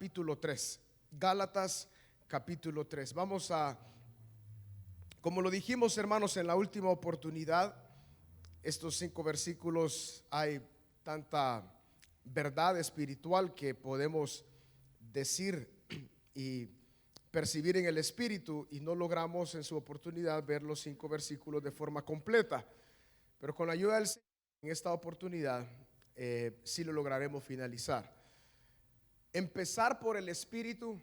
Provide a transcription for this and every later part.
capítulo 3. Gálatas capítulo 3. Vamos a, como lo dijimos, hermanos, en la última oportunidad, estos 5 versículos, hay tanta verdad espiritual que podemos decir y percibir en el espíritu, y no logramos en su oportunidad ver los 5 versículos de forma completa, pero con la ayuda del Señor en esta oportunidad sí lo lograremos finalizar. Empezar por el espíritu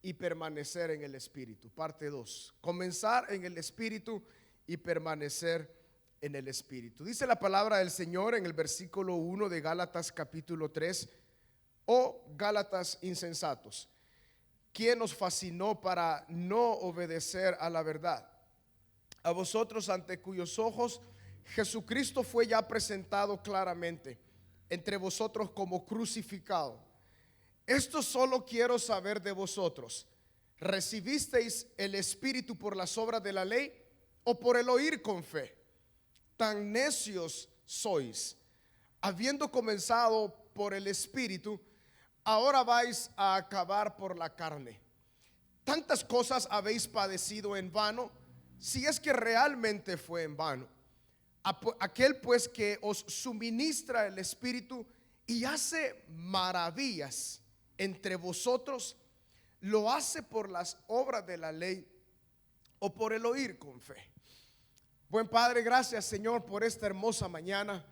y permanecer en el espíritu, parte 2. Comenzar en el espíritu y permanecer en el espíritu. Dice la palabra del Señor en el versículo 1 de Gálatas capítulo 3: oh Gálatas insensatos, ¿quién os fascinó para no obedecer a la verdad? A vosotros, ante cuyos ojos Jesucristo fue ya presentado claramente entre vosotros como crucificado. Esto solo quiero saber de vosotros: ¿recibisteis el Espíritu por las obras de la ley o por el oír con fe? Tan necios sois. Habiendo comenzado por el Espíritu, ahora vais a acabar por la carne. Tantas cosas habéis padecido en vano, si es que realmente fue en vano. Aquel pues que os suministra el Espíritu y hace maravillas entre vosotros, ¿lo hace por las obras de la ley o por el oír con fe? Buen Padre, gracias, Señor, por esta hermosa mañana.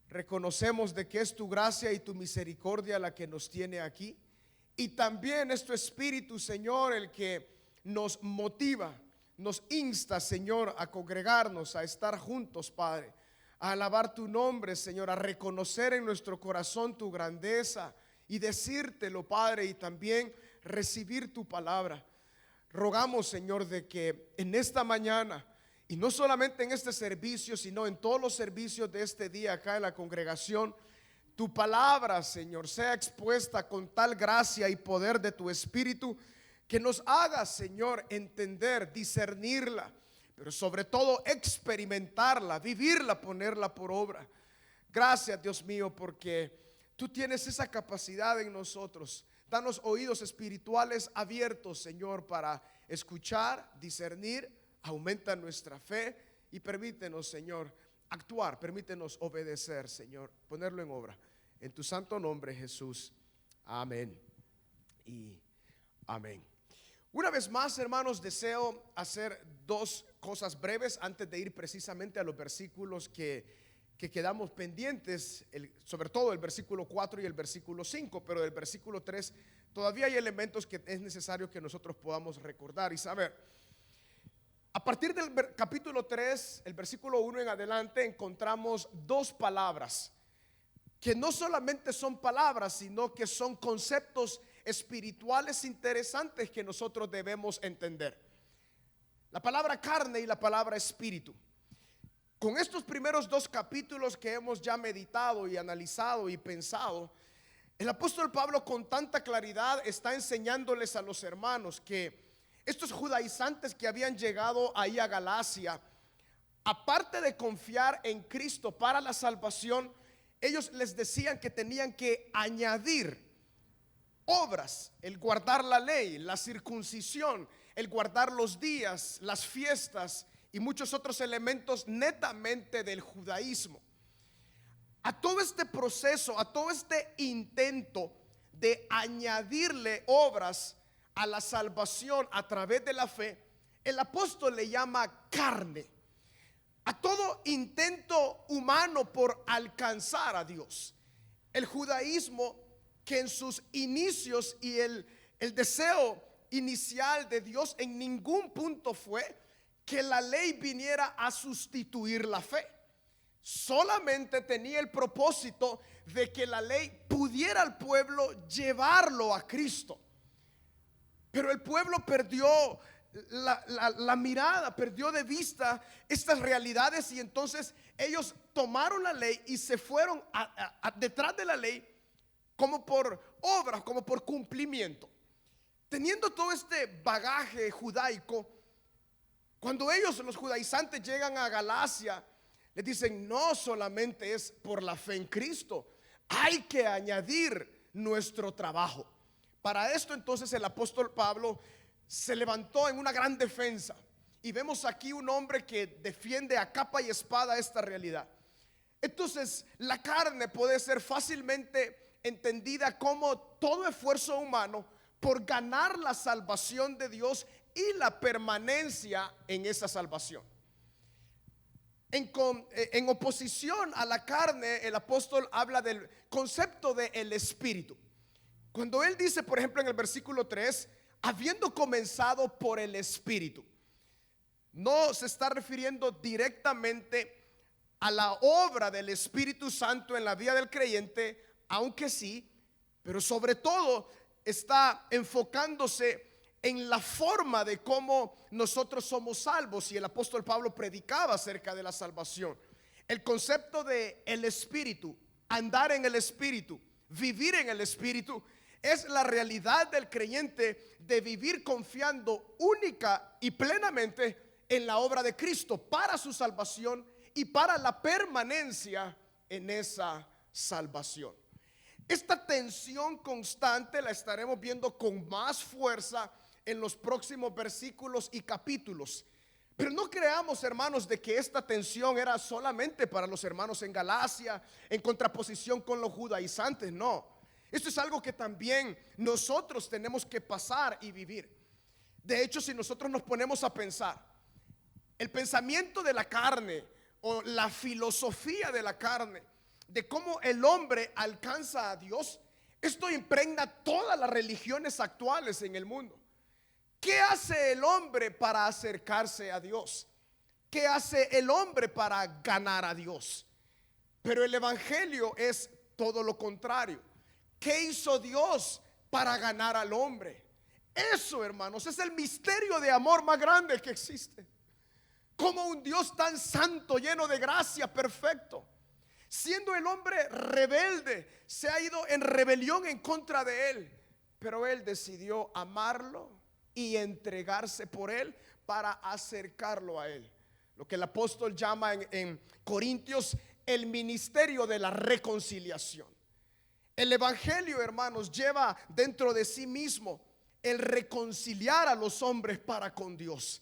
Reconocemos de que es tu gracia y tu misericordia la que nos tiene aquí, y también es tu Espíritu, Señor, el que nos motiva, nos insta, Señor, a congregarnos, a estar juntos, Padre, a alabar tu nombre, Señor, a reconocer en nuestro corazón tu grandeza y decírtelo, Padre, y también recibir tu palabra. Rogamos, Señor, de que en esta mañana, y no solamente en este servicio, sino en todos los servicios de este día acá en la congregación, tu palabra, Señor, sea expuesta con tal gracia y poder de tu Espíritu, que nos haga, Señor, entender, discernirla, pero sobre todo experimentarla, vivirla, ponerla por obra. Gracias, Dios mío, porque tú tienes esa capacidad en nosotros. Danos oídos espirituales abiertos, Señor, para escuchar, discernir. Aumenta nuestra fe y permítenos, Señor, actuar, permítenos obedecer, Señor, ponerlo en obra. En tu santo nombre, Jesús. Amén y amén. Una vez más, hermanos, deseo hacer 2 cosas breves antes de ir precisamente a los versículos que quedamos pendientes, sobre todo el versículo 4 y el versículo 5, pero del versículo 3 todavía hay elementos que es necesario que nosotros podamos recordar y saber. A partir del capítulo 3, el versículo 1 en adelante, encontramos 2 palabras que no solamente son palabras, sino que son conceptos espirituales interesantes que nosotros debemos entender. La palabra carne y la palabra espíritu. Con estos primeros 2 capítulos que hemos ya meditado y analizado y pensado, el apóstol Pablo con tanta claridad está enseñándoles a los hermanos que estos judaizantes que habían llegado ahí a Galacia, aparte de confiar en Cristo para la salvación, ellos les decían que tenían que añadir obras, el guardar la ley, la circuncisión, el guardar los días, las fiestas y muchos otros elementos netamente del judaísmo. A todo este proceso, a todo este intento de añadirle obras a la salvación a través de la fe, el apóstol le llama carne. A todo intento humano por alcanzar a Dios. El judaísmo, que en sus inicios y el deseo inicial de Dios en ningún punto fue que la ley viniera a sustituir la fe. Solamente tenía el propósito de que la ley pudiera al pueblo llevarlo a Cristo. Pero el pueblo perdió la mirada, perdió de vista estas realidades, y entonces ellos tomaron la ley y se fueron detrás de la ley como por obra, como por cumplimiento. Teniendo todo este bagaje judaico, cuando ellos, los judaizantes, llegan a Galacia, les dicen: no solamente es por la fe en Cristo, hay que añadir nuestro trabajo. Para esto entonces el apóstol Pablo se levantó en una gran defensa. Y vemos aquí un hombre que defiende a capa y espada esta realidad. Entonces, la carne puede ser fácilmente entendida como todo esfuerzo humano por ganar la salvación de Dios y la permanencia en esa salvación. En oposición a la carne, el apóstol habla del concepto del espíritu. Cuando él dice, por ejemplo, en el versículo 3, habiendo comenzado por el espíritu, no se está refiriendo directamente a la obra del Espíritu Santo en la vida del creyente, aunque sí, pero sobre todo está enfocándose en la forma de cómo nosotros somos salvos. Y el apóstol Pablo predicaba acerca de la salvación. El concepto de el Espíritu, andar en el Espíritu, vivir en el Espíritu, es la realidad del creyente de vivir confiando única y plenamente en la obra de Cristo para su salvación y para la permanencia en esa salvación. Esta tensión constante la estaremos viendo con más fuerza en los próximos versículos y capítulos. Pero no creamos, hermanos, de que esta tensión era solamente para los hermanos en Galacia, en contraposición con los judaizantes. No, esto es algo que también nosotros tenemos que pasar y vivir. De hecho, si nosotros nos ponemos a pensar, el pensamiento de la carne o la filosofía de la carne, de cómo el hombre alcanza a Dios, esto impregna todas las religiones actuales en el mundo. ¿Qué hace el hombre para acercarse a Dios? ¿Qué hace el hombre para ganar a Dios? Pero el evangelio es todo lo contrario. ¿Qué hizo Dios para ganar al hombre? Eso, hermanos, es el misterio de amor más grande que existe. Como un Dios tan santo, lleno de gracia, perfecto, siendo el hombre rebelde, se ha ido en rebelión en contra de él, pero él decidió amarlo y entregarse por él para acercarlo a él. Lo que el apóstol llama en Corintios el ministerio de la reconciliación. El evangelio, hermanos, lleva dentro de sí mismo el reconciliar a los hombres para con Dios.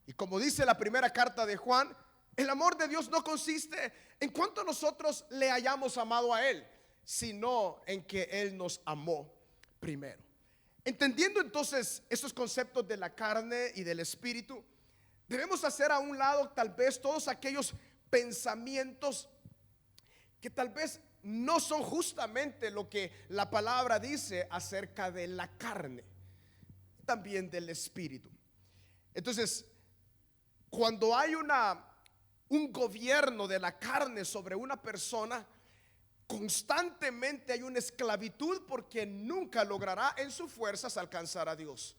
Y como dice la primera carta de Juan, el amor de Dios no consiste en cuánto nosotros le hayamos amado a Él, sino en que Él nos amó primero. Entendiendo entonces esos conceptos de la carne y del espíritu, debemos hacer a un lado tal vez todos aquellos pensamientos que tal vez no son justamente lo que la palabra dice acerca de la carne, también del espíritu. Entonces, cuando hay un gobierno de la carne sobre una persona, constantemente hay una esclavitud porque nunca logrará en sus fuerzas alcanzar a Dios.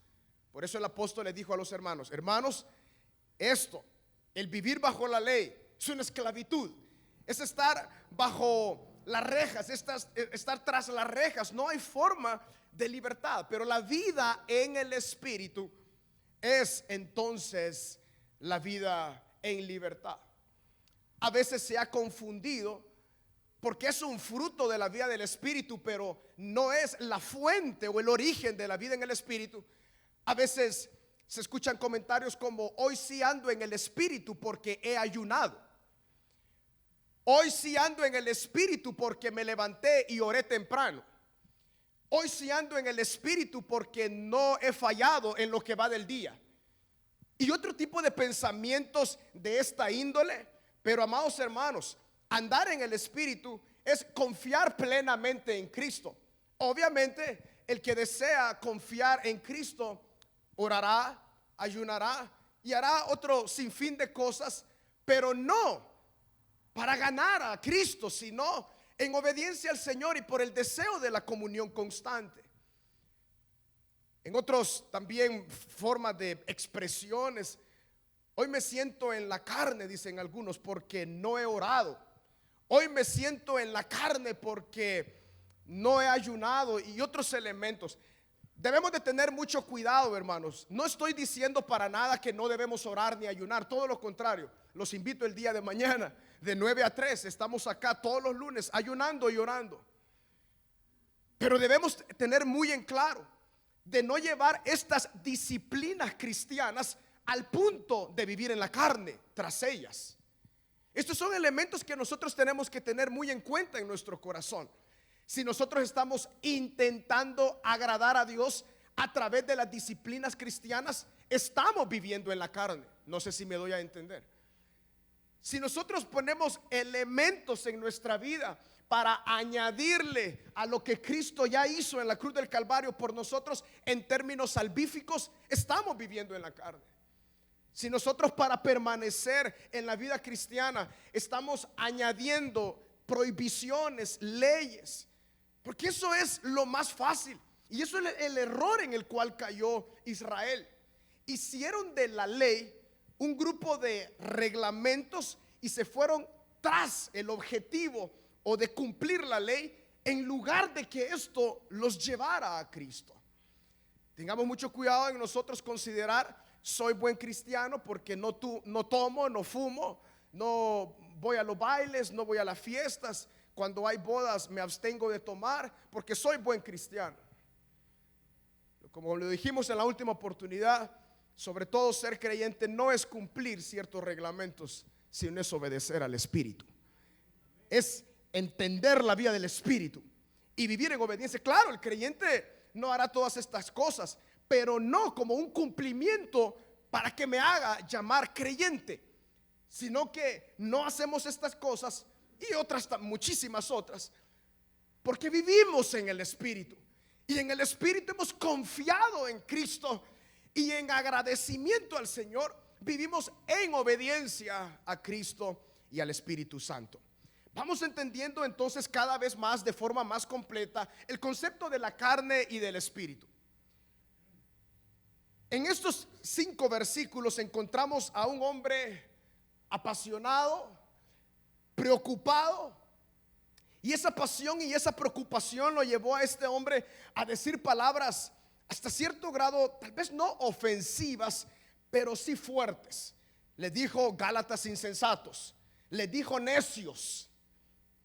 Por eso el apóstol le dijo a los hermanos: hermanos, esto, el vivir bajo la ley, es una esclavitud, es estar bajo las rejas, estar tras las rejas. No hay forma de libertad. Pero la vida en el espíritu es entonces la vida en libertad. A veces se ha confundido porque es un fruto de la vida del espíritu, pero no es la fuente o el origen de la vida en el espíritu. A veces se escuchan comentarios como: hoy sí ando en el espíritu porque he ayunado. Hoy sí ando en el espíritu porque me levanté y oré temprano. Hoy sí ando en el espíritu porque no he fallado en lo que va del día. Y otro tipo de pensamientos de esta índole. Pero, amados hermanos, andar en el espíritu es confiar plenamente en Cristo. Obviamente, el que desea confiar en Cristo orará, ayunará y hará otro sinfín de cosas, pero no para ganar a Cristo, sino en obediencia al Señor y por el deseo de la comunión constante. En otros también formas de expresiones: hoy me siento en la carne, dicen algunos, porque no he orado. Hoy me siento en la carne porque no he ayunado, y otros elementos. Debemos de tener mucho cuidado, hermanos. No estoy diciendo para nada que no debemos orar ni ayunar, todo lo contrario. Los invito el día de mañana de 9 a 3. Estamos acá todos los lunes ayunando y orando. Pero debemos tener muy en claro de no llevar estas disciplinas cristianas al punto de vivir en la carne tras ellas. Estos son elementos que nosotros tenemos que tener muy en cuenta en nuestro corazón. Si nosotros estamos intentando agradar a Dios a través de las disciplinas cristianas, estamos viviendo en la carne. No sé si me doy a entender. Si nosotros ponemos elementos en nuestra vida para añadirle a lo que Cristo ya hizo en la cruz del Calvario por nosotros en términos salvíficos, estamos viviendo en la carne. Si nosotros para permanecer en la vida cristiana estamos añadiendo prohibiciones, leyes, porque eso es lo más fácil y eso es el error en el cual cayó Israel. Hicieron de la ley un grupo de reglamentos y se fueron tras el objetivo o de cumplir la ley en lugar de que esto los llevara a Cristo. Tengamos mucho cuidado en nosotros considerar: soy buen cristiano porque no tomo, no fumo, no voy a los bailes, no voy a las fiestas, cuando hay bodas me abstengo de tomar porque soy buen cristiano. Como lo dijimos en la última oportunidad, sobre todo ser creyente no es cumplir ciertos reglamentos, sino es obedecer al Espíritu. Es entender la vía del Espíritu y vivir en obediencia. Claro, el creyente no hará todas estas cosas, pero no como un cumplimiento para que me haga llamar creyente, sino que no hacemos estas cosas y otras, muchísimas otras, porque vivimos en el Espíritu y en el Espíritu hemos confiado en Cristo y en agradecimiento al Señor vivimos en obediencia a Cristo y al Espíritu Santo. Vamos entendiendo entonces cada vez más, de forma más completa, el concepto de la carne y del espíritu. En estos 5 versículos encontramos a un hombre apasionado, preocupado, y esa pasión y esa preocupación lo llevó a este hombre a decir palabras hasta cierto grado, tal vez no ofensivas, pero sí fuertes. Le dijo Gálatas insensatos, le dijo necios.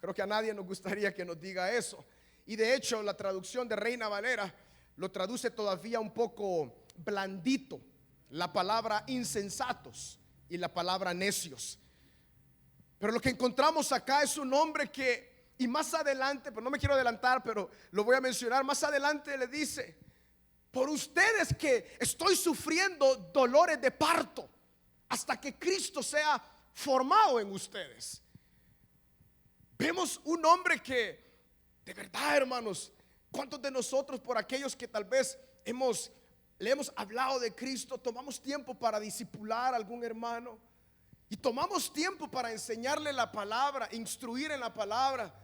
Creo que a nadie nos gustaría que nos diga eso. Y de hecho la traducción de Reina Valera lo traduce todavía un poco blandito, la palabra insensatos y la palabra necios. Pero lo que encontramos acá es un hombre que, y más adelante, pero no me quiero adelantar, pero lo voy a mencionar, más adelante le dice: por ustedes que estoy sufriendo dolores de parto hasta que Cristo sea formado en ustedes. Vemos un hombre que, de verdad, hermanos, ¿cuántos de nosotros, por aquellos que tal vez le hemos hablado de Cristo, tomamos tiempo para discipular a algún hermano y tomamos tiempo para enseñarle la palabra, instruir en la palabra,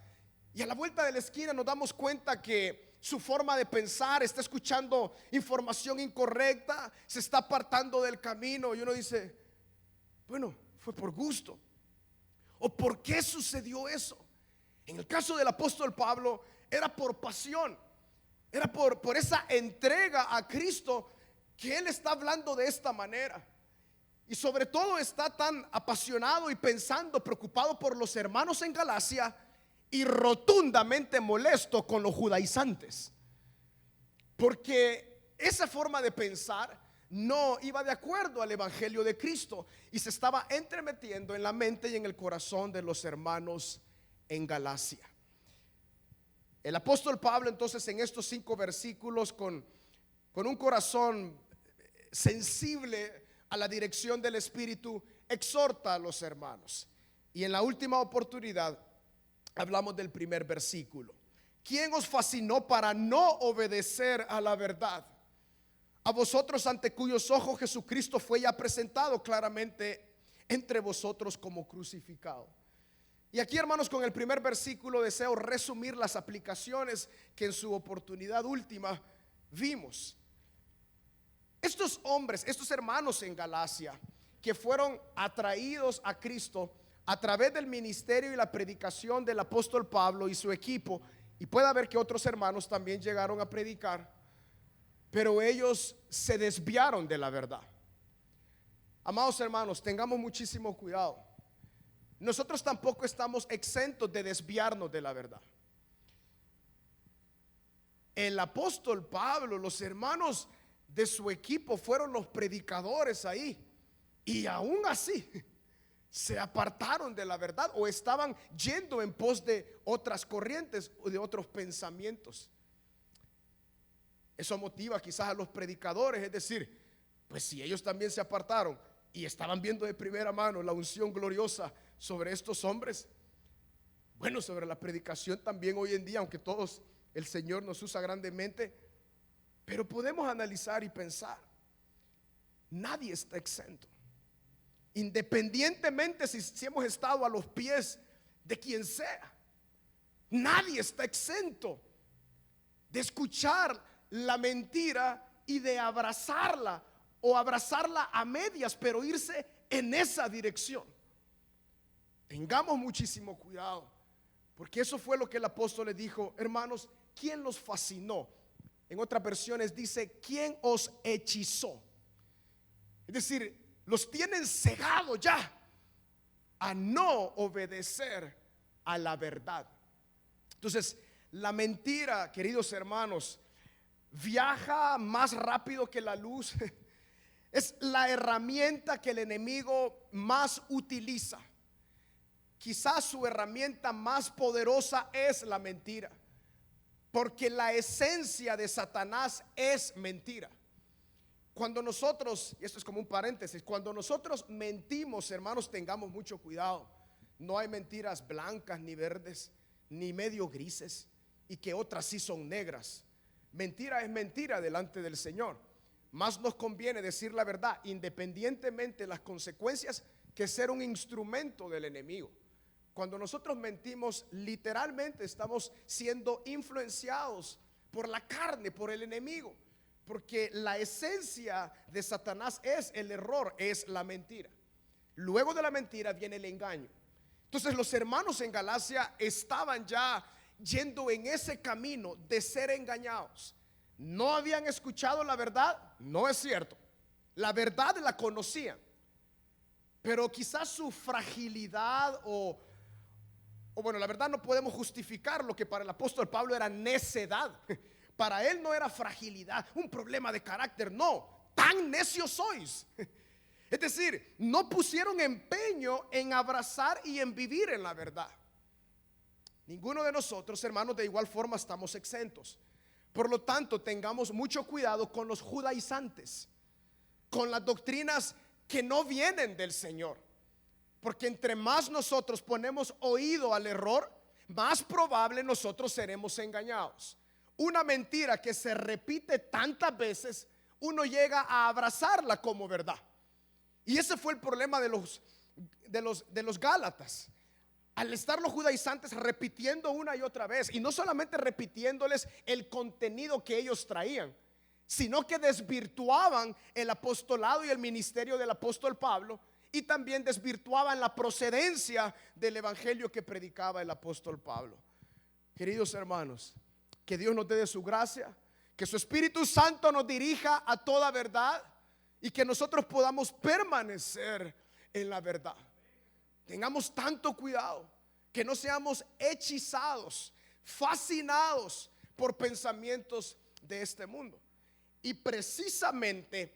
y a la vuelta de la esquina nos damos cuenta que su forma de pensar está escuchando información incorrecta, se está apartando del camino, y uno dice: bueno, fue por gusto? ¿O por qué sucedió eso? En el caso del apóstol Pablo era por pasión, era por esa entrega a Cristo que él está hablando de esta manera. Y sobre todo está tan apasionado y pensando, preocupado por los hermanos en Galacia y rotundamente molesto con los judaizantes, porque esa forma de pensar no iba de acuerdo al evangelio de Cristo y se estaba entremetiendo en la mente y en el corazón de los hermanos en Galacia. El apóstol Pablo entonces en estos 5 versículos, con un corazón sensible a la dirección del Espíritu, exhorta a los hermanos. Y en la última oportunidad hablamos del primer versículo: ¿quién os fascinó para no obedecer a la verdad? A vosotros, ante cuyos ojos Jesucristo fue ya presentado claramente entre vosotros como crucificado. Y aquí, hermanos, con el primer versículo deseo resumir las aplicaciones que en su oportunidad última vimos. Estos hombres, estos hermanos en Galacia, que fueron atraídos a Cristo a través del ministerio y la predicación del apóstol Pablo y su equipo, y puede haber que otros hermanos también llegaron a predicar, pero ellos se desviaron de la verdad. Amados hermanos, tengamos muchísimo cuidado. Nosotros tampoco estamos exentos de desviarnos de la verdad. El apóstol Pablo, los hermanos de su equipo fueron los predicadores ahí, y aún así se apartaron de la verdad o estaban yendo en pos de otras corrientes o de otros pensamientos. Eso motiva quizás a los predicadores, es decir, pues si ellos también se apartaron y estaban viendo de primera mano la unción gloriosa sobre estos hombres, bueno, sobre la predicación también hoy en día, aunque todos el Señor nos usa grandemente, pero podemos analizar y pensar, nadie está exento. Independientemente si hemos estado a los pies de quien sea, nadie está exento de escuchar la mentira y de abrazarla o abrazarla a medias, pero irse en esa dirección. Tengamos muchísimo cuidado, porque eso fue lo que el apóstol le dijo: hermanos, ¿quién los fascinó? En otras versiones dice: ¿quién os hechizó? Es decir, los tienen cegado ya a no obedecer a la verdad. Entonces, la mentira, queridos hermanos, viaja más rápido que la luz. Es la herramienta que el enemigo más utiliza. Quizás su herramienta más poderosa es la mentira, porque la esencia de Satanás es mentira. Cuando nosotros, y esto es como un paréntesis, cuando nosotros mentimos, hermanos, tengamos mucho cuidado. No hay mentiras blancas ni verdes, ni medio grises, y que otras sí son negras. Mentira es mentira delante del Señor. Más nos conviene decir la verdad, independientemente de las consecuencias, que ser un instrumento del enemigo. Cuando nosotros mentimos, literalmente estamos siendo influenciados por la carne, por el enemigo, porque la esencia de Satanás es el error, es la mentira. Luego de la mentira viene el engaño. Entonces los hermanos en Galacia estaban ya yendo en ese camino de ser engañados. No habían escuchado la verdad, no es cierto. La verdad la conocían, pero quizás su fragilidad o bueno, la verdad no podemos justificar lo que para el apóstol Pablo era necedad. Para él no era fragilidad, un problema de carácter, no, tan necios sois. Es decir, no pusieron empeño en abrazar y en vivir en la verdad. Ninguno de nosotros, hermanos, de igual forma estamos exentos. Por lo tanto, tengamos mucho cuidado con los judaizantes, con las doctrinas que no vienen del Señor, porque entre más nosotros ponemos oído al error, más probable nosotros seremos engañados. Una mentira que se repite tantas veces, uno llega a abrazarla como verdad. Y ese fue el problema de los Gálatas. Al estar los judaizantes repitiendo una y otra vez, y no solamente repitiéndoles el contenido que ellos traían, sino que desvirtuaban el apostolado y el ministerio del apóstol Pablo, y también desvirtuaban la procedencia del evangelio que predicaba el apóstol Pablo. Queridos hermanos, que Dios nos dé de su gracia, que su Espíritu Santo nos dirija a toda verdad y que nosotros podamos permanecer en la verdad. Tengamos tanto cuidado que no seamos hechizados, fascinados por pensamientos de este mundo. Y precisamente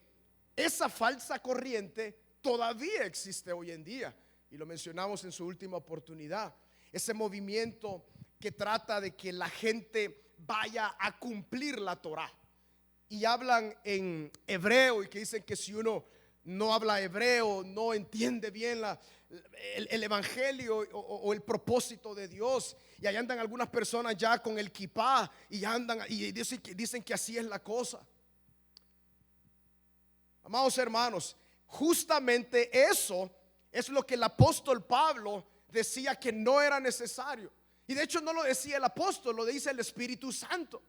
esa falsa corriente todavía existe hoy en día, y lo mencionamos en su última oportunidad. Ese movimiento que trata de que la gente vaya a cumplir la Torá, y hablan en hebreo, y que dicen que si uno no habla hebreo, no entiende bien el evangelio o el propósito de Dios. Y ahí andan algunas personas ya con el kipá y andan y dicen que así es la cosa. Amados hermanos, justamente eso es lo que el apóstol Pablo decía que no era necesario. Y de hecho no lo decía el apóstol, lo dice el Espíritu Santo.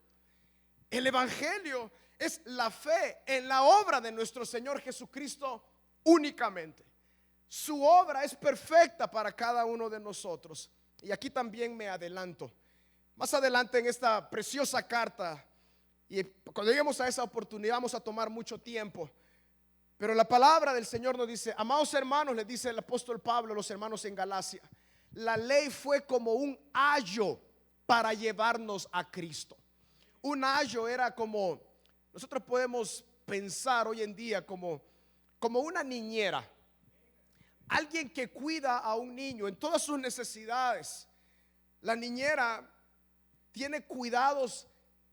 El evangelio es la fe en la obra de nuestro Señor Jesucristo únicamente. Su obra es perfecta para cada uno de nosotros. Y aquí también me adelanto. Más adelante en esta preciosa carta, y cuando lleguemos a esa oportunidad vamos a tomar mucho tiempo, pero la palabra del Señor nos dice: amados hermanos, les dice el apóstol Pablo a los hermanos en Galacia, la ley fue como un ayo para llevarnos a Cristo. un ayo era como, nosotros podemos pensar hoy en día como una niñera, alguien que cuida a un niño en todas sus necesidades. La niñera tiene cuidados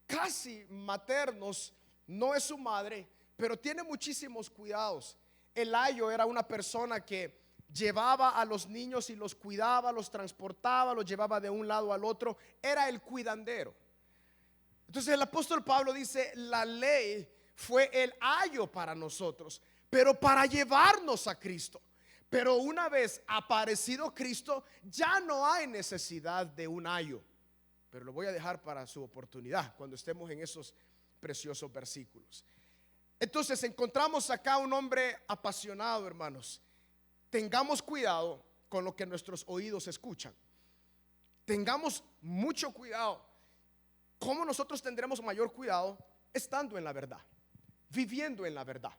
casi maternos, no es su madre, pero tiene muchísimos cuidados. El ayo era una persona que llevaba a los niños y los cuidaba, los transportaba, los llevaba de un lado al otro, era el cuidandero. Entonces el apóstol Pablo dice, la ley fue el ayo para nosotros, pero para llevarnos a Cristo. Pero una vez aparecido Cristo, ya no hay necesidad de un ayo. Pero lo voy a dejar para su oportunidad cuando estemos en esos preciosos versículos. Entonces encontramos acá un hombre apasionado, hermanos. Tengamos cuidado con lo que nuestros oídos escuchan. Tengamos mucho cuidado. ¿Cómo nosotros tendremos mayor cuidado? Estando en la verdad, viviendo en la verdad.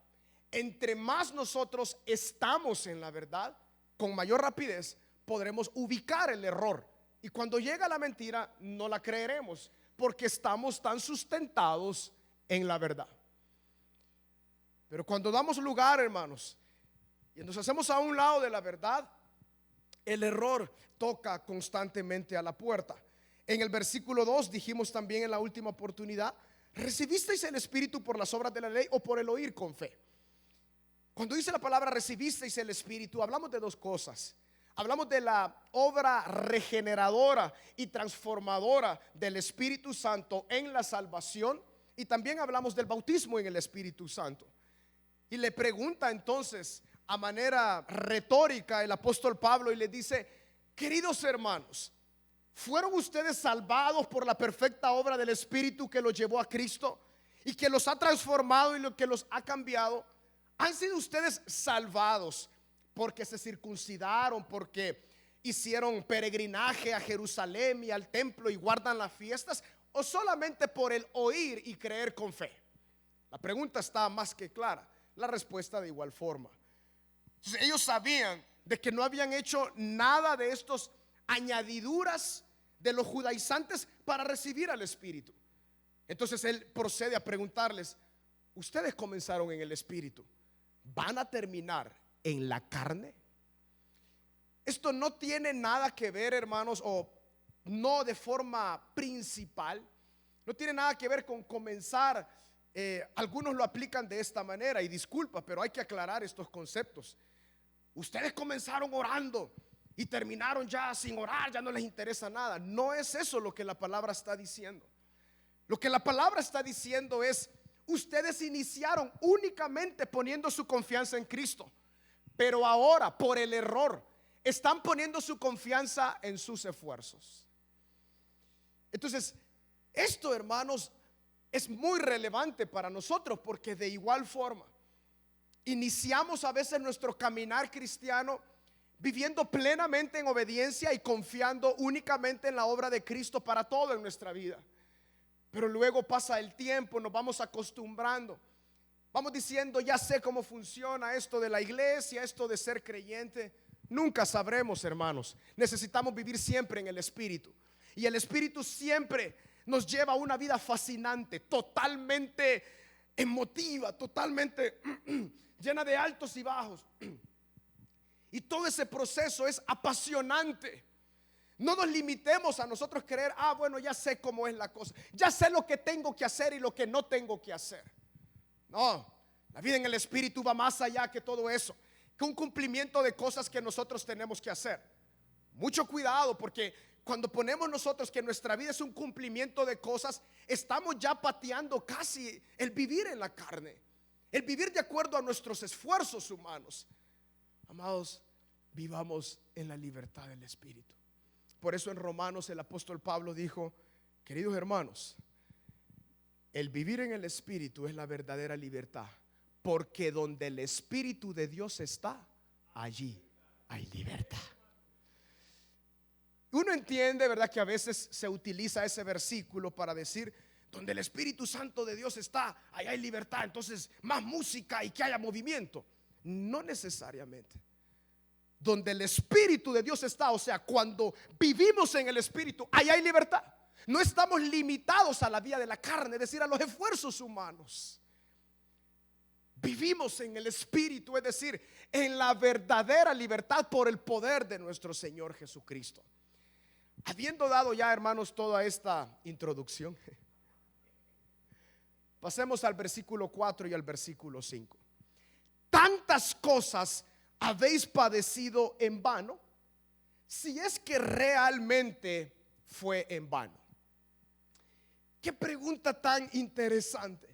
Entre más nosotros estamos en la verdad, con mayor rapidez podremos ubicar el error. Y cuando llega la mentira, no la creeremos, porque estamos tan sustentados en la verdad. Pero cuando damos lugar, hermanos, y nos hacemos a un lado de la verdad, el error toca constantemente a la puerta. En el versículo 2 dijimos también en la última oportunidad, ¿recibisteis el Espíritu por las obras de la ley o por el oír con fe? Cuando dice la palabra recibisteis el Espíritu, hablamos de dos cosas. Hablamos de la obra regeneradora y transformadora del Espíritu Santo en la salvación, y también hablamos del bautismo en el Espíritu Santo. Y le pregunta entonces a manera retórica el apóstol Pablo y le dice, queridos hermanos, ¿fueron ustedes salvados por la perfecta obra del Espíritu que los llevó a Cristo y que los ha transformado y lo que los ha cambiado? ¿Han sido ustedes salvados porque se circuncidaron, porque hicieron peregrinaje a Jerusalén y al templo y guardan las fiestas, o solamente por el oír y creer con fe? La pregunta está más que clara, la respuesta de igual forma. Entonces, ellos sabían de que no habían hecho nada de estos añadiduras de los judaizantes para recibir al Espíritu. Entonces él procede a preguntarles, ustedes comenzaron en el Espíritu, ¿van a terminar en la carne? Esto no tiene nada que ver, hermanos, o no de forma principal, no tiene nada que ver con comenzar. Algunos lo aplican de esta manera, y disculpa, pero hay que aclarar estos conceptos. Ustedes comenzaron orando y terminaron ya sin orar, ya no les interesa nada. No es eso lo que la palabra está diciendo. Lo que la palabra está diciendo es, ustedes iniciaron únicamente poniendo su confianza en Cristo, pero ahora por el error están poniendo su confianza en sus esfuerzos. Entonces, esto, hermanos, es muy relevante para nosotros, porque de igual forma iniciamos a veces nuestro caminar cristiano viviendo plenamente en obediencia y confiando únicamente en la obra de Cristo para todo en nuestra vida. Pero luego pasa el tiempo, nos vamos acostumbrando, vamos diciendo, ya sé cómo funciona esto de la iglesia, esto de ser creyente. Nunca sabremos, hermanos. Necesitamos vivir siempre en el Espíritu, y el Espíritu siempre nos lleva a una vida fascinante, totalmente emotiva, totalmente llena de altos y bajos. Y todo ese proceso es apasionante. No nos limitemos a nosotros creer, bueno, ya sé cómo es la cosa, ya sé lo que tengo que hacer y lo que no tengo que hacer. No, la vida en el Espíritu va más allá que todo eso, que un cumplimiento de cosas que nosotros tenemos que hacer. Mucho cuidado, porque cuando ponemos nosotros que nuestra vida es un cumplimiento de cosas, estamos ya pateando casi el vivir en la carne, el vivir de acuerdo a nuestros esfuerzos humanos. Amados, vivamos en la libertad del Espíritu. Por eso en Romanos el apóstol Pablo dijo, queridos hermanos, el vivir en el Espíritu es la verdadera libertad, porque donde el Espíritu de Dios está, allí hay libertad. Uno entiende, ¿verdad?, que a veces se utiliza ese versículo para decir, donde el Espíritu Santo de Dios está, allá hay libertad, entonces más música y que haya movimiento. No necesariamente. Donde el Espíritu de Dios está, o sea, cuando vivimos en el Espíritu, allá hay libertad. No estamos limitados a la vía de la carne, es decir, a los esfuerzos humanos. Vivimos en el Espíritu, es decir, en la verdadera libertad por el poder de nuestro Señor Jesucristo. Habiendo dado ya, hermanos, toda esta introducción, pasemos al versículo 4 y al versículo 5. Tantas cosas habéis padecido en vano, si es que realmente fue en vano. Qué pregunta tan interesante.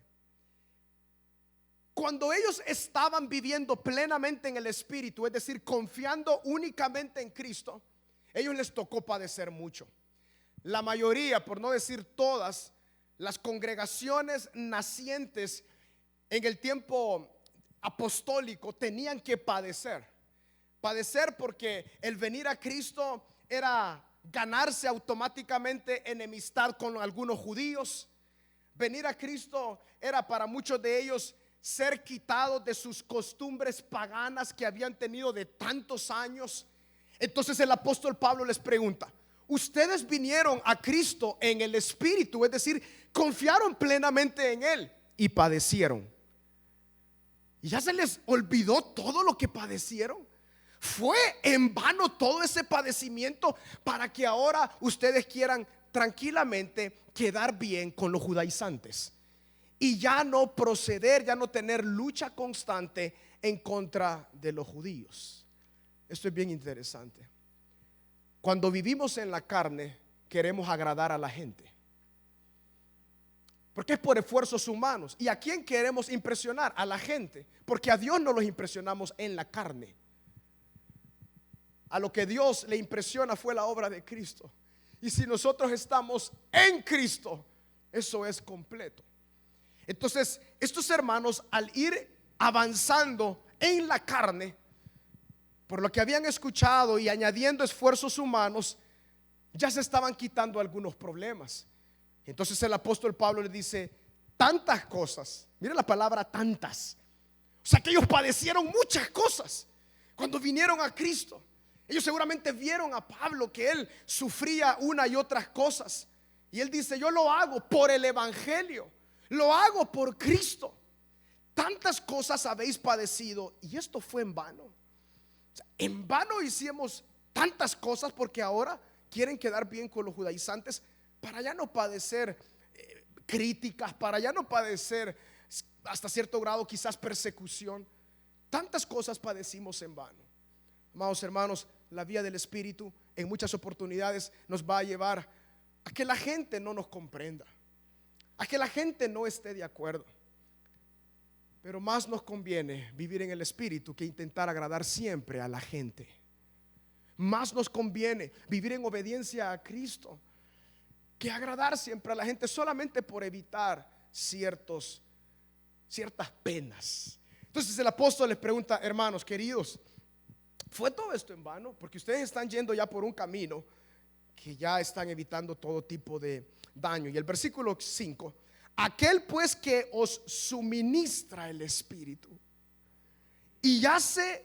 Cuando ellos estaban viviendo plenamente en el Espíritu, es decir, confiando únicamente en Cristo, ellos les tocó padecer mucho. La mayoría, por no decir todas, las congregaciones nacientes en el tiempo apostólico tenían que padecer. Padecer porque el venir a Cristo era ganarse automáticamente enemistad con algunos judíos. Venir a Cristo era para muchos de ellos ser quitados de sus costumbres paganas que habían tenido de tantos años. Entonces el apóstol Pablo les pregunta: ustedes vinieron a Cristo en el Espíritu, es decir, confiaron plenamente en Él y padecieron. ¿Y ya se les olvidó todo lo que padecieron? ¿Fue en vano todo ese padecimiento para que ahora ustedes quieran tranquilamente quedar bien con los judaizantes y ya no proceder, ya no tener lucha constante en contra de los judíos? Esto es bien interesante. Cuando vivimos en la carne, queremos agradar a la gente, porque es por esfuerzos humanos. ¿Y a quién queremos impresionar? A la gente, porque a Dios no los impresionamos en la carne. A lo que Dios le impresiona fue la obra de Cristo. Y si nosotros estamos en Cristo, eso es completo. Entonces, estos hermanos, al ir avanzando en la carne, por lo que habían escuchado y añadiendo esfuerzos humanos, ya se estaban quitando algunos problemas. Entonces el apóstol Pablo le dice: tantas cosas. Mira la palabra tantas. O sea que ellos padecieron muchas cosas cuando vinieron a Cristo. Ellos seguramente vieron a Pablo que él sufría una y otras cosas, y él dice: yo lo hago por el evangelio, lo hago por Cristo. Tantas cosas habéis padecido, y esto fue en vano. O sea, en vano hicimos tantas cosas porque ahora quieren quedar bien con los judaizantes para ya no padecer críticas, para ya no padecer hasta cierto grado quizás persecución. Tantas cosas padecimos en vano. Amados hermanos, la vía del Espíritu en muchas oportunidades nos va a llevar a que la gente no nos comprenda, a que la gente no esté de acuerdo. Pero más nos conviene vivir en el Espíritu que intentar agradar siempre a la gente. Más nos conviene vivir en obediencia a Cristo que agradar siempre a la gente solamente por evitar ciertas penas. Entonces el apóstol les pregunta: hermanos queridos, ¿fue todo esto en vano? Porque ustedes están yendo ya por un camino que ya están evitando todo tipo de daño. Y el versículo 5: aquel pues que os suministra el Espíritu y hace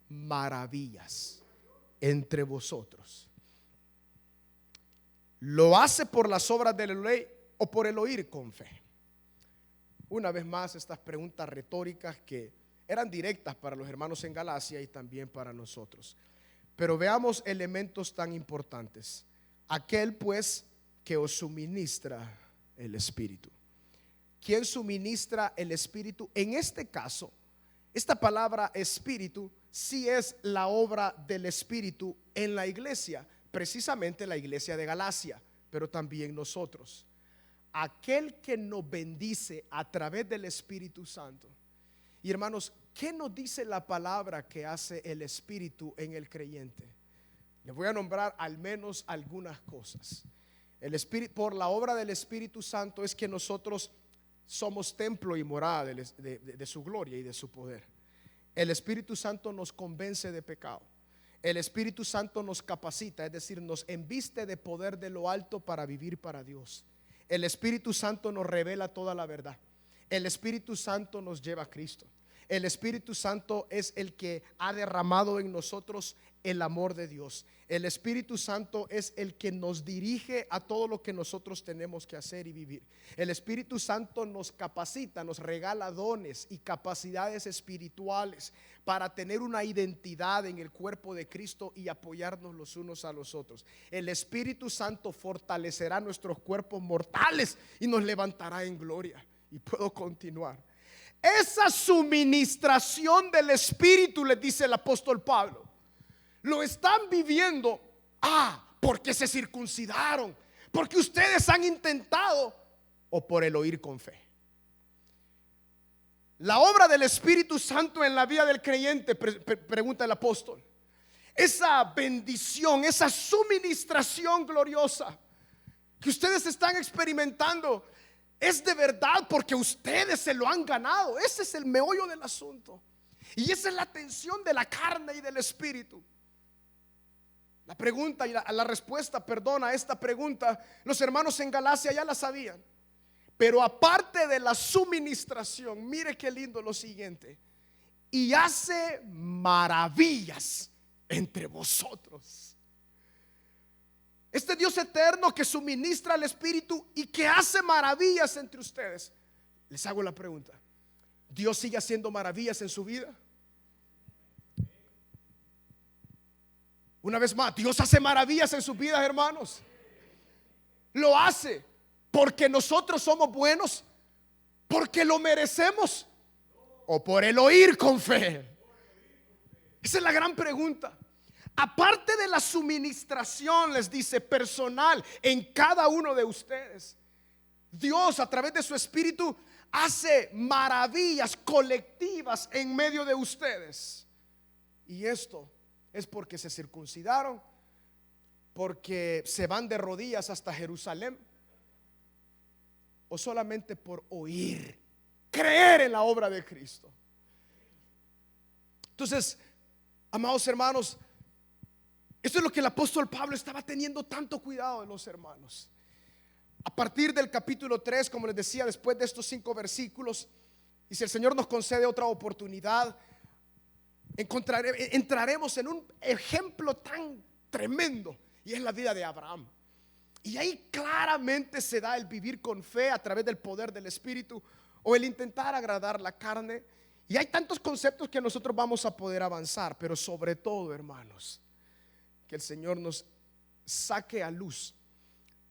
maravillas entre vosotros, ¿lo hace por las obras de la ley o por el oír con fe? Una vez más, estas preguntas retóricas que eran directas para los hermanos en Galacia y también para nosotros. Pero veamos elementos tan importantes. Aquel pues que os suministra el Espíritu. ¿Quién suministra el Espíritu? En este caso, esta palabra Espíritu sí es la obra del Espíritu en la iglesia, precisamente la iglesia de Galacia, pero también nosotros. Aquel que nos bendice a través del Espíritu Santo. Y hermanos, ¿qué nos dice la palabra que hace el Espíritu en el creyente? Les voy a nombrar al menos algunas cosas. El Espíritu, por la obra del Espíritu Santo, es que nosotros somos templo y morada de su gloria y de su poder. El Espíritu Santo nos convence de pecado. El Espíritu Santo nos capacita, es decir, nos embiste de poder de lo alto para vivir para Dios. El Espíritu Santo nos revela toda la verdad. El Espíritu Santo nos lleva a Cristo. El Espíritu Santo es el que ha derramado en nosotros el amor de Dios. El Espíritu Santo es el que nos dirige a todo lo que nosotros tenemos que hacer y vivir. El Espíritu Santo nos capacita, nos regala dones y capacidades espirituales para tener una identidad en el cuerpo de Cristo y apoyarnos los unos a los otros. El Espíritu Santo fortalecerá nuestros cuerpos mortales y nos levantará en gloria. Y puedo continuar. Esa suministración del Espíritu, les dice el apóstol Pablo, lo están viviendo porque se circuncidaron, porque ustedes han intentado, o por el oír con fe. La obra del Espíritu Santo en la vida del creyente, pregunta el apóstol, esa bendición, esa suministración gloriosa que ustedes están experimentando, es de verdad porque ustedes se lo han ganado. Ese es el meollo del asunto. Y esa es la tensión de la carne y del espíritu. La pregunta y la respuesta, a esta pregunta, los hermanos en Galacia ya la sabían. Pero aparte de la suministración, mire qué lindo lo siguiente: y hace maravillas entre vosotros. Este Dios eterno que suministra el Espíritu y que hace maravillas entre ustedes. Les hago la pregunta: ¿Dios sigue haciendo maravillas en su vida? Una vez más, Dios hace maravillas en sus vidas, hermanos. Lo hace porque nosotros somos buenos, porque lo merecemos, o por el oír con fe. Esa es la gran pregunta. Aparte de la suministración, les dice, personal en cada uno de ustedes, Dios a través de su Espíritu hace maravillas colectivas en medio de ustedes. Y esto es porque se circuncidaron, porque se van de rodillas hasta Jerusalén, o solamente por oír, creer en la obra de Cristo. Entonces, amados hermanos, esto es lo que el apóstol Pablo estaba teniendo tanto cuidado de los hermanos. A partir del capítulo 3, como les decía, después de estos 5 versículos, y si el Señor nos concede otra oportunidad, entraremos en un ejemplo tan tremendo, y es la vida de Abraham. Y ahí claramente se da el vivir con fe a través del poder del Espíritu, o el intentar agradar la carne. Y hay tantos conceptos que nosotros vamos a poder avanzar, pero sobre todo, hermanos, que el Señor nos saque a luz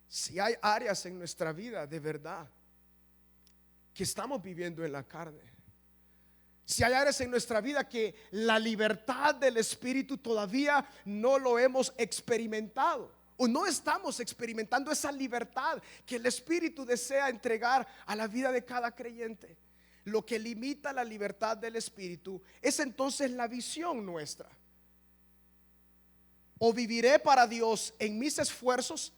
si hay áreas en nuestra vida de verdad que estamos viviendo en la carne. Si hay áreas en nuestra vida que la libertad del Espíritu todavía no lo hemos experimentado, o no estamos experimentando esa libertad que el Espíritu desea entregar a la vida de cada creyente. Lo que limita la libertad del Espíritu es entonces la visión nuestra. O viviré para Dios en mis esfuerzos,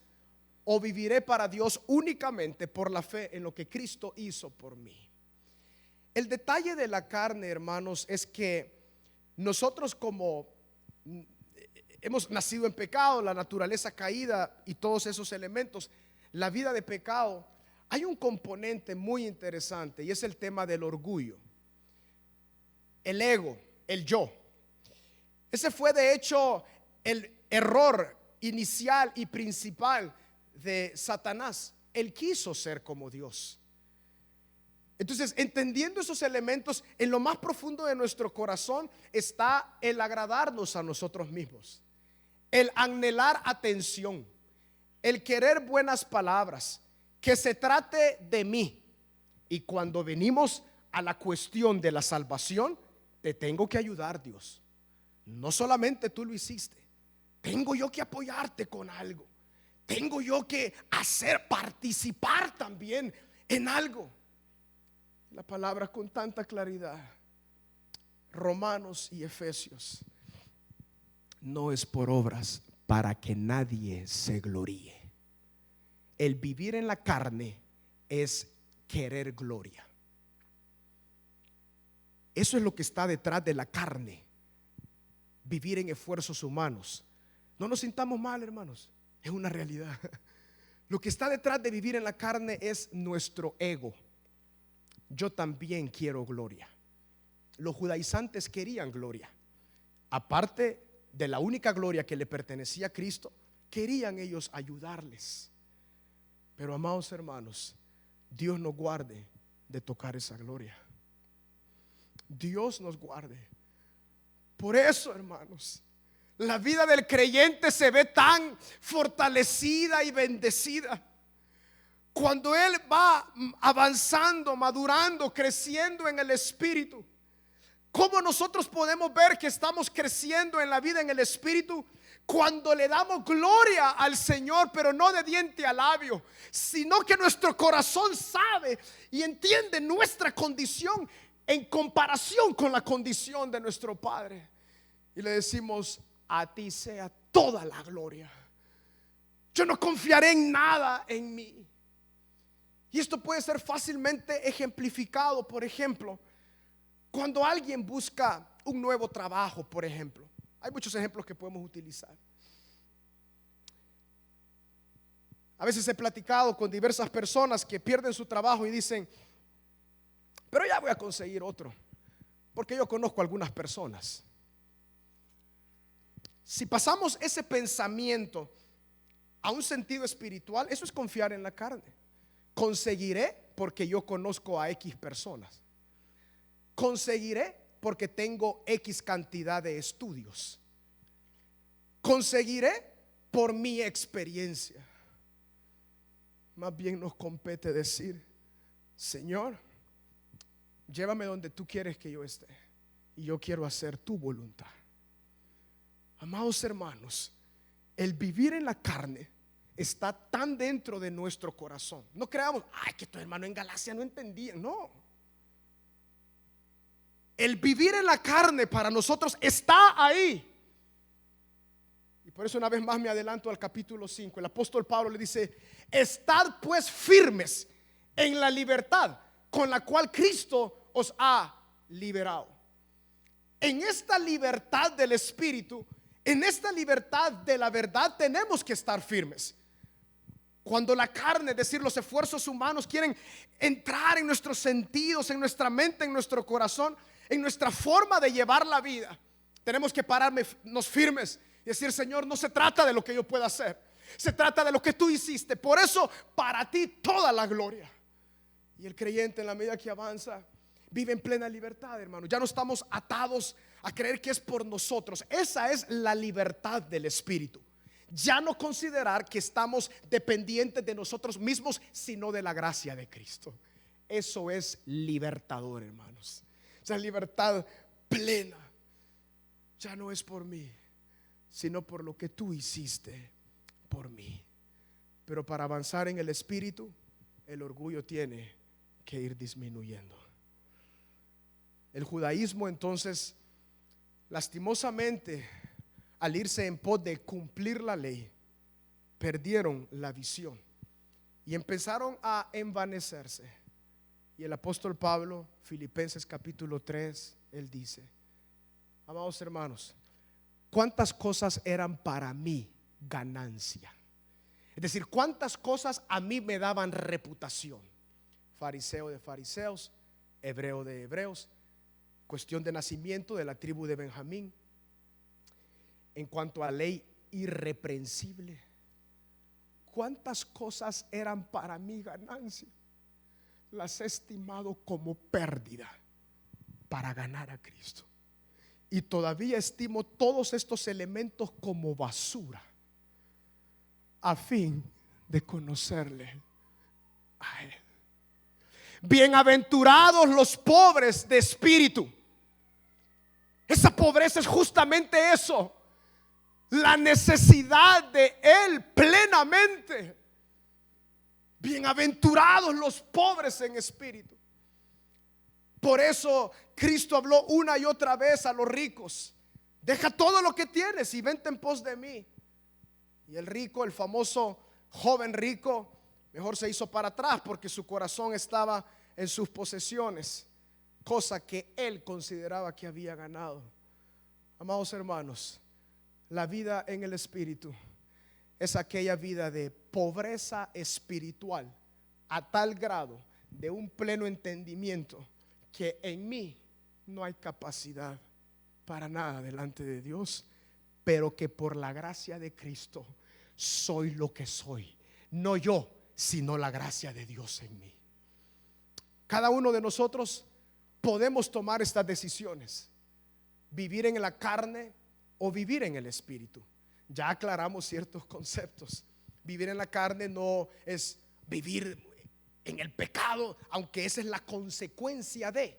o viviré para Dios únicamente por la fe en lo que Cristo hizo por mí. El detalle de la carne, hermanos, es que nosotros, como hemos nacido en pecado, la naturaleza caída y todos esos elementos, la vida de pecado, hay un componente muy interesante, y es el tema del orgullo, el ego, el yo. Ese fue de hecho el error inicial y principal de Satanás. Él quiso ser como Dios. Entonces, entendiendo esos elementos, en lo más profundo de nuestro corazón está el agradarnos a nosotros mismos, el anhelar atención, el querer buenas palabras, que se trate de mí. Y cuando venimos a la cuestión de la salvación, te tengo que ayudar, Dios. No solamente tú lo hiciste, tengo yo que apoyarte con algo, tengo yo que participar también en algo. La palabra con tanta claridad, Romanos y Efesios: no es por obras para que nadie se gloríe. El vivir en la carne es querer gloria. Eso es lo que está detrás de la carne, vivir en esfuerzos humanos. No nos sintamos mal, hermanos, es una realidad. Lo que está detrás de vivir en la carne es nuestro ego. Yo también quiero gloria. Los judaizantes querían gloria. Aparte de la única gloria que le pertenecía a Cristo, querían ellos ayudarles. Pero amados hermanos, Dios nos guarde de tocar esa gloria. Dios nos guarde. Por eso, hermanos, la vida del creyente se ve tan fortalecida y bendecida cuando él va avanzando, madurando, creciendo en el Espíritu. ¿Cómo nosotros podemos ver que estamos creciendo en la vida en el Espíritu? Cuando le damos gloria al Señor, pero no de diente a labio, sino que nuestro corazón sabe y entiende nuestra condición en comparación con la condición de nuestro Padre. Y le decimos: a ti sea toda la gloria. Yo no confiaré en nada en mí. Y esto puede ser fácilmente ejemplificado, por ejemplo, cuando alguien busca un nuevo trabajo, por ejemplo. Hay muchos ejemplos que podemos utilizar. A veces he platicado con diversas personas que pierden su trabajo y dicen: pero ya voy a conseguir otro, porque yo conozco a algunas personas. Si pasamos ese pensamiento a un sentido espiritual, eso es confiar en la carne. Conseguiré porque yo conozco a X personas. Conseguiré porque tengo X cantidad de estudios. Conseguiré por mi experiencia. Más bien nos compete decir: Señor, llévame donde tú quieres que yo esté, y yo quiero hacer tu voluntad. Amados hermanos, el vivir en la carne está tan dentro de nuestro corazón. No creamos: ay, que estos hermanos en Galacia no entendían. No. El vivir en la carne para nosotros está ahí. Y por eso una vez más me adelanto al capítulo 5. El apóstol Pablo le dice: estad pues firmes en la libertad con la cual Cristo os ha liberado. En esta libertad del Espíritu, en esta libertad de la verdad, tenemos que estar firmes. Cuando la carne, es decir, los esfuerzos humanos, quieren entrar en nuestros sentidos, en nuestra mente, en nuestro corazón, en nuestra forma de llevar la vida, tenemos que pararnos firmes y decir: Señor, no se trata de lo que yo pueda hacer, se trata de lo que tú hiciste. Por eso, para ti toda la gloria. Y el creyente, en la medida que avanza, vive en plena libertad, hermano. Ya no estamos atados a creer que es por nosotros. Esa es la libertad del Espíritu. Ya no considerar que estamos dependientes de nosotros mismos, sino de la gracia de Cristo. Eso es libertador, hermanos. Esa libertad plena. Ya no es por mí, sino por lo que tú hiciste por mí. Pero para avanzar en el Espíritu, el orgullo tiene que ir disminuyendo. El judaísmo, entonces, lastimosamente, al irse en pos de cumplir la ley, perdieron la visión y empezaron a envanecerse. Y el apóstol Pablo, Filipenses capítulo 3, él dice: amados hermanos, cuántas cosas eran para mí ganancia. Es decir, cuántas cosas a mí me daban reputación. Fariseo de fariseos, hebreo de hebreos, cuestión de nacimiento de la tribu de Benjamín. En cuanto a ley, irreprensible. Cuántas cosas eran para mí ganancia, las he estimado como pérdida para ganar a Cristo. Y todavía estimo todos estos elementos como basura, a fin de conocerle a Él. Bienaventurados los pobres de espíritu. Esa pobreza es justamente eso, la necesidad de Él plenamente. Bienaventurados los pobres en espíritu. Por eso Cristo habló una y otra vez a los ricos: deja todo lo que tienes y vente en pos de mí. Y el rico, el famoso joven rico, mejor se hizo para atrás porque su corazón estaba en sus posesiones, cosa que él consideraba que había ganado. Amados hermanos, la vida en el Espíritu es aquella vida de pobreza espiritual a tal grado de un pleno entendimiento que en mí no hay capacidad para nada delante de Dios. pero que por la gracia de Cristo soy lo que soy. No yo, sino la gracia de Dios en mí. Cada uno de nosotros podemos tomar estas decisiones: vivir en la carne o vivir en el Espíritu. Ya aclaramos ciertos conceptos. Vivir en la carne no es vivir en el pecado, aunque esa es la consecuencia de.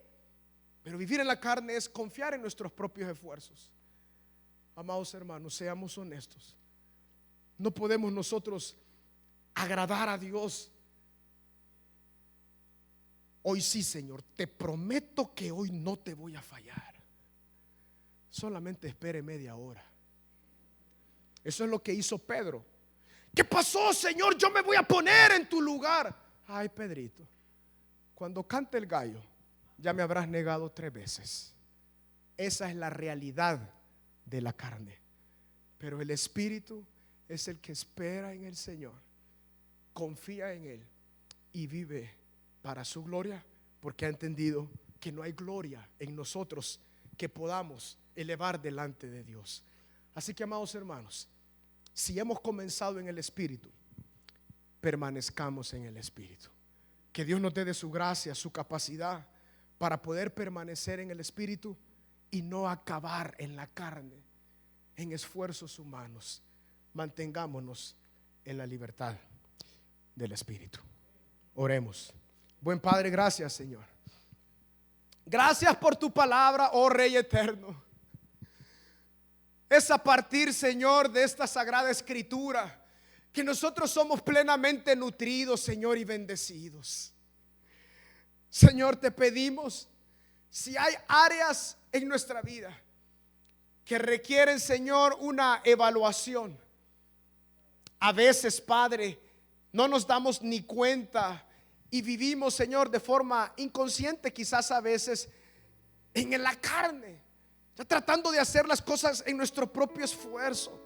Pero vivir en la carne es confiar en nuestros propios esfuerzos. Amados hermanos, seamos honestos. No podemos nosotros agradar a Dios. Hoy sí, Señor, te prometo que hoy no te voy a fallar. Solamente espere media hora. Eso es lo que hizo Pedro. ¿Qué pasó, Señor? Yo me voy a poner en tu lugar. Ay, Pedrito, cuando cante el gallo, ya me habrás negado 3 veces. Esa es la realidad de la carne. Pero el Espíritu es el que espera en el Señor, confía en Él y vive para su gloria, porque ha entendido que no hay gloria en nosotros que podamos elevar delante de Dios. Así que, amados hermanos, si hemos comenzado en el Espíritu, permanezcamos en el Espíritu. Que Dios nos dé de su gracia, su capacidad para poder permanecer en el Espíritu y no acabar en la carne, en esfuerzos humanos. Mantengámonos en la libertad del Espíritu. Oremos. Buen Padre, gracias, Señor. Gracias por tu palabra, oh Rey eterno. Es a partir, Señor, de esta sagrada escritura que nosotros somos plenamente nutridos, Señor, y bendecidos. Señor, te pedimos, si hay áreas en nuestra vida que requieren, Señor, una evaluación. A veces, Padre, no nos damos ni cuenta y vivimos, Señor, de forma inconsciente, quizás a veces en la carne, ya tratando de hacer las cosas en nuestro propio esfuerzo.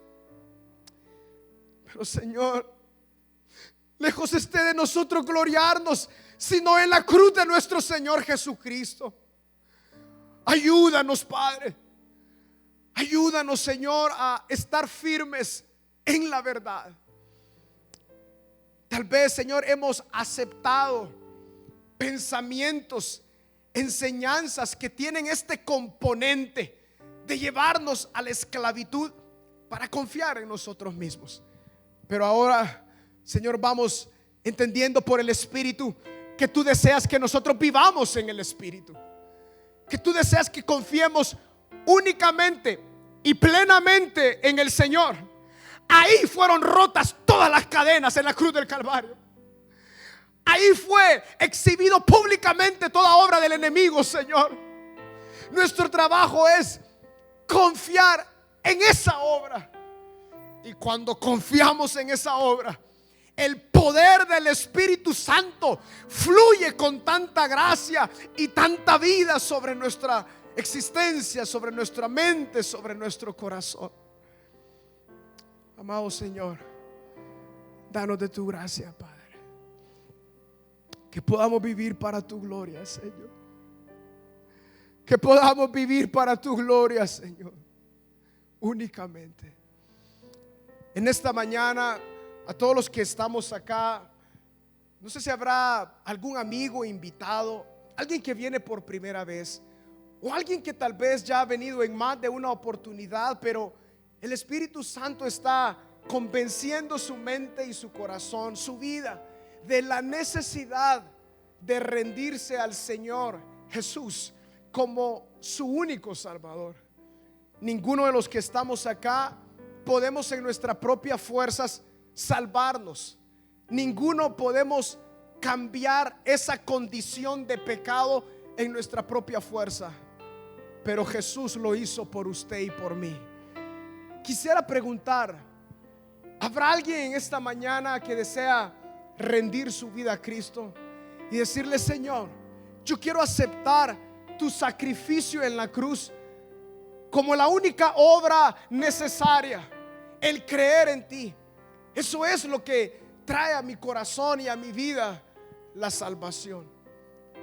Pero, Señor, lejos esté de nosotros gloriarnos, sino en la cruz de nuestro Señor Jesucristo. Ayúdanos, Padre. Ayúdanos, Señor, a estar firmes en la verdad. Tal vez, Señor, hemos aceptado pensamientos, enseñanzas que tienen este componente de llevarnos a la esclavitud para confiar en nosotros mismos. Pero ahora, Señor, vamos entendiendo por el Espíritu que tú deseas que nosotros vivamos en el Espíritu, que tú deseas que confiemos únicamente y plenamente en el Señor. Ahí fueron rotas todas las cadenas en la cruz del Calvario. Ahí fue exhibido públicamente toda obra del enemigo, Señor. Nuestro trabajo es confiar en esa obra. Y cuando confiamos en esa obra, el poder del Espíritu Santo fluye con tanta gracia y tanta vida sobre nuestra existencia, sobre nuestra mente, sobre nuestro corazón. Amado Señor, danos de tu gracia, Padre, que podamos vivir para tu gloria, Señor. Que podamos vivir para tu gloria, Señor, únicamente. En esta mañana, a todos los que estamos acá, no sé si habrá algún amigo invitado, alguien que viene por primera vez, o alguien que tal vez ya ha venido en más de una oportunidad, pero el Espíritu Santo está convenciendo su mente y su corazón, su vida, de la necesidad de rendirse al Señor Jesús como su único Salvador. Ninguno de los que estamos acá podemos en nuestras propias fuerzas salvarnos. Ninguno podemos cambiar esa condición de pecado en nuestra propia fuerza, pero Jesús lo hizo por usted y por mí. Quisiera preguntar, ¿habrá alguien en esta mañana que desea rendir su vida a Cristo y decirle: Señor, yo quiero aceptar tu sacrificio en la cruz como la única obra necesaria, el creer en ti? Eso es lo que trae a mi corazón y a mi vida la salvación.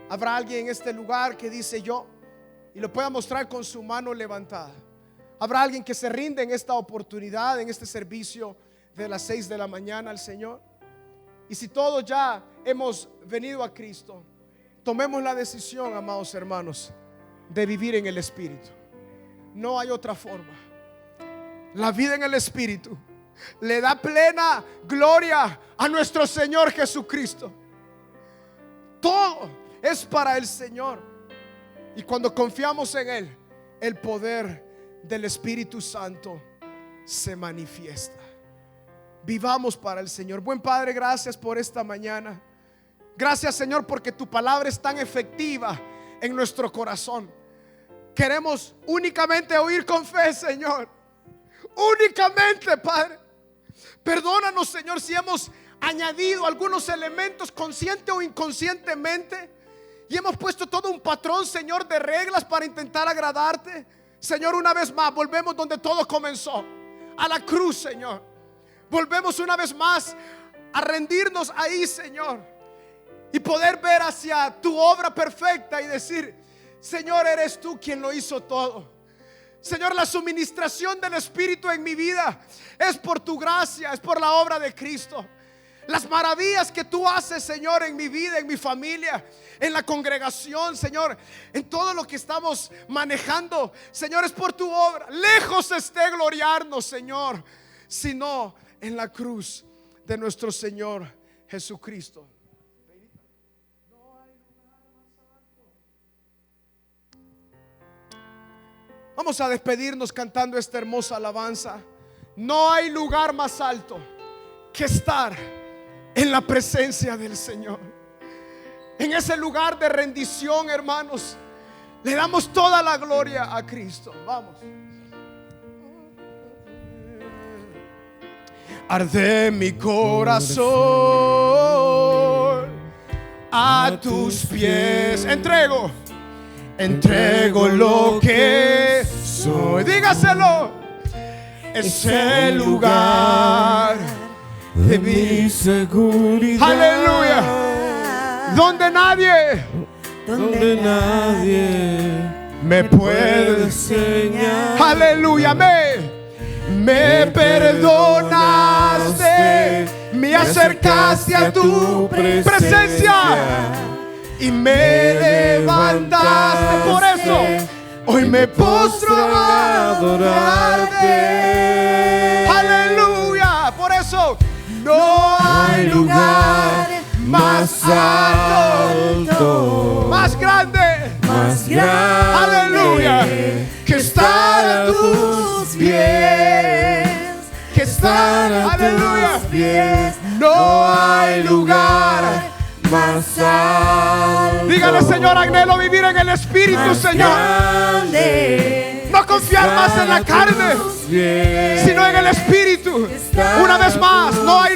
¿Habrá alguien en este lugar que dice yo? Y lo pueda mostrar con su mano levantada. Habrá alguien que se rinde en esta oportunidad, en este servicio de las 6 de la mañana al Señor. Y si todos ya hemos venido a Cristo, tomemos la decisión, amados hermanos, de vivir en el Espíritu. No hay otra forma. La vida en el Espíritu le da plena gloria a nuestro Señor Jesucristo. Todo es para el Señor. Y cuando confiamos en Él, el poder del Espíritu Santo se manifiesta. Vivamos para el Señor. Buen Padre, gracias por esta mañana. Gracias, Señor, porque tu palabra es tan efectiva en nuestro corazón. Queremos únicamente oír con fe, Señor. Únicamente, Padre. Perdónanos, Señor, si hemos añadido algunos elementos consciente o inconscientemente y hemos puesto todo un patrón, Señor, de reglas para intentar agradarte. Señor, una vez más volvemos donde todo comenzó, a la cruz, Señor. Volvemos una vez más a rendirnos ahí, Señor, y poder ver hacia tu obra perfecta y decir: Señor, eres tú quien lo hizo todo. Señor, la suministración del Espíritu en mi vida es por tu gracia, es por la obra de Cristo. Las maravillas que tú haces, Señor, en mi vida, en mi familia, en la congregación, Señor, en todo lo que estamos manejando, Señor, es por tu obra. Lejos esté gloriarnos, Señor, sino en la cruz de nuestro Señor Jesucristo. Vamos a despedirnos cantando esta hermosa alabanza. No hay lugar más alto que estar en la presencia del Señor. En ese lugar de rendición, hermanos, le damos toda la gloria a Cristo. Vamos. Arde mi corazón a tus pies. Entrego lo que soy. Dígaselo. Es el lugar de mi seguridad. Aleluya. Donde nadie me puede enseñar. Aleluya. Me perdonaste, me acercaste a tu presencia y me levantaste. Por eso hoy me postro a adorarte. Aleluya. Por eso no hay lugar más alto, más grande, aleluya, que estar a tus pies, que estar a tus pies. No hay lugar más alto. Dígale: Señor, anhelo vivir en el Espíritu, Señor. No confiar más en la carne, sino en el Espíritu. Una vez más, no hay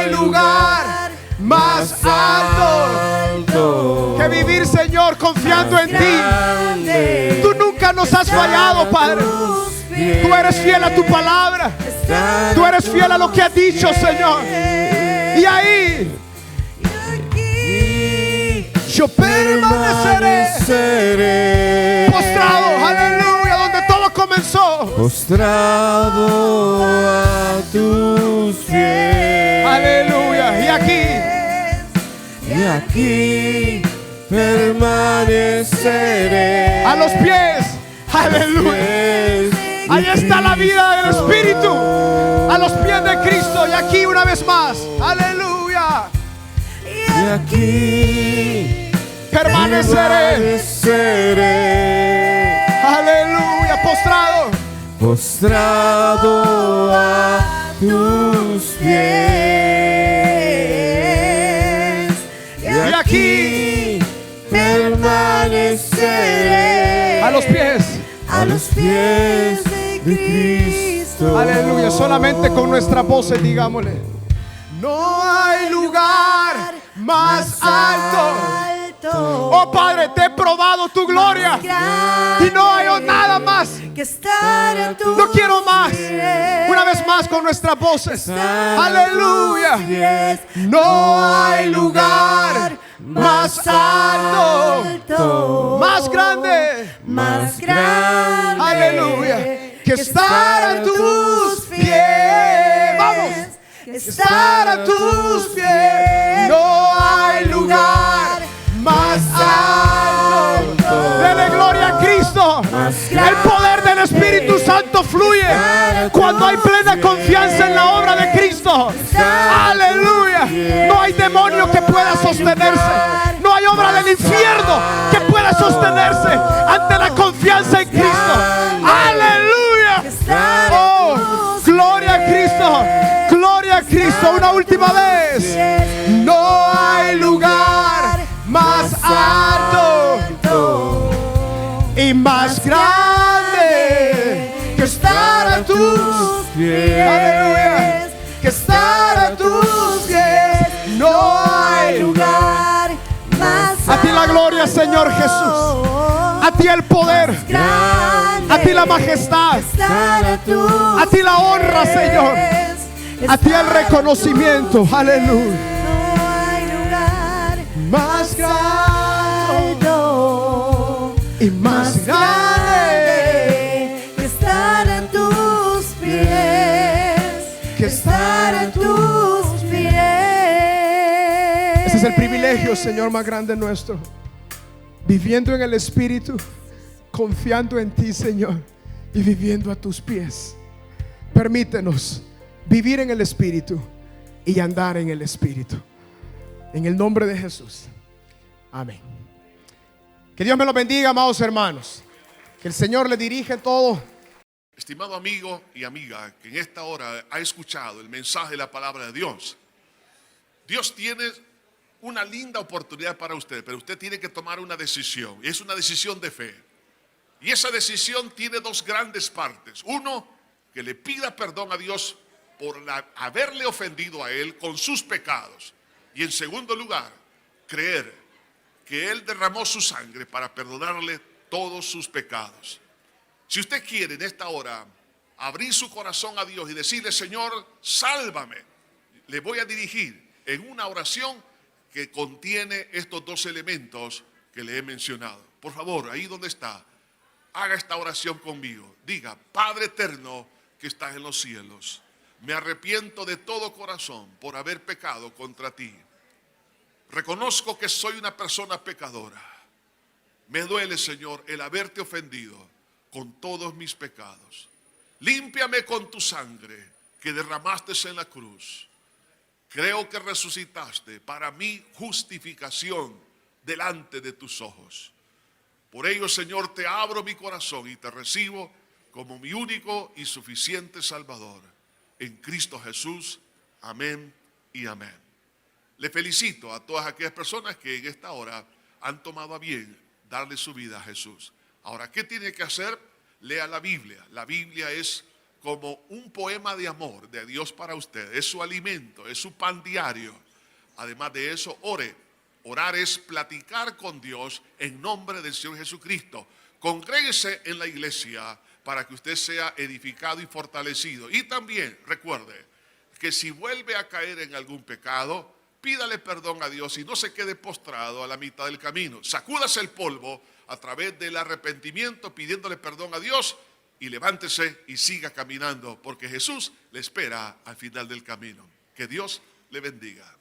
lugar más alto que vivir, Señor, confiando en ti. Tú nunca nos has fallado, Padre. Tú eres fiel a tu palabra. Tú eres fiel a lo que has dicho, Señor. Y ahí yo permaneceré postrado, aleluya, donde todo comenzó. Postrado a tus pies. Aleluya. Y aquí permaneceré. A los pies. Aleluya. Ahí está la vida del Espíritu. A los pies de Cristo. Y aquí una vez más. Aleluya. Y aquí permaneceré. Aleluya. Postrado a tus pies. Y aquí permaneceré. A los pies de Cristo. Aleluya. Solamente con nuestras voces digámosle: no hay lugar más alto. Oh Padre, te he probado tu gloria y no hay nada más. No quiero más. Una vez más con nuestras voces. Aleluya. No hay lugar más alto, más grande, que estar a tus pies. Vamos. Estar a tus pies. No hay lugar más alto. Dele gloria a Cristo. El poder del Espíritu Santo fluye cuando hay plena confianza en la obra de Cristo. Aleluya. No hay demonio que pueda sostenerse. No hay obra del infierno que pueda sostenerse ante la confianza en Cristo. Aleluya. Oh, gloria a Cristo. Gloria a Cristo. Una última vez. No hay lugar más alto y más grande que estar a tus pies. Aleluya. Que estar a tus pies. No hay lugar más alto. A ti la gloria, Señor Jesús. A ti el poder. A ti la majestad. A ti la honra, Señor. A ti el reconocimiento. Aleluya. Más alto y más grande que estar a tus pies, que estar a tus pies. Ese es el privilegio, Señor, más grande nuestro. Viviendo en el Espíritu, confiando en ti, Señor, y viviendo a tus pies. Permítenos vivir en el Espíritu y andar en el Espíritu. En el nombre de Jesús. Amén. Que Dios me lo bendiga, amados hermanos. Que el Señor le dirija en todo. Estimado amigo y amiga que en esta hora ha escuchado el mensaje de la palabra de Dios, Dios tiene una linda oportunidad para usted, pero usted tiene que tomar una decisión. Y es una decisión de fe. Y esa decisión tiene dos grandes partes. Uno, que le pida perdón a Dios por haberle ofendido a Él con sus pecados. Y en segundo lugar, creer que Él derramó su sangre para perdonarle todos sus pecados. Si usted quiere en esta hora abrir su corazón a Dios y decirle: Señor, sálvame, le voy a dirigir en una oración que contiene estos dos elementos que le he mencionado. Por favor, ahí donde está, haga esta oración conmigo. Diga: Padre eterno que estás en los cielos, me arrepiento de todo corazón por haber pecado contra ti. Reconozco que soy una persona pecadora. Me duele, Señor, el haberte ofendido con todos mis pecados. Límpiame con tu sangre que derramaste en la cruz. Creo que resucitaste para mi justificación delante de tus ojos. Por ello, Señor, te abro mi corazón y te recibo como mi único y suficiente Salvador. En Cristo Jesús. Amén y amén. Le felicito a todas aquellas personas que en esta hora han tomado a bien darle su vida a Jesús. Ahora, ¿qué tiene que hacer? Lea la Biblia. La Biblia es como un poema de amor de Dios para usted. Es su alimento, es su pan diario. Además de eso, ore. Orar es platicar con Dios en nombre del Señor Jesucristo. Congréguese en la iglesia para que usted sea edificado y fortalecido. Y también recuerde que si vuelve a caer en algún pecado, pídale perdón a Dios y no se quede postrado a la mitad del camino. Sacúdase el polvo a través del arrepentimiento pidiéndole perdón a Dios y levántese y siga caminando porque Jesús le espera al final del camino. Que Dios le bendiga.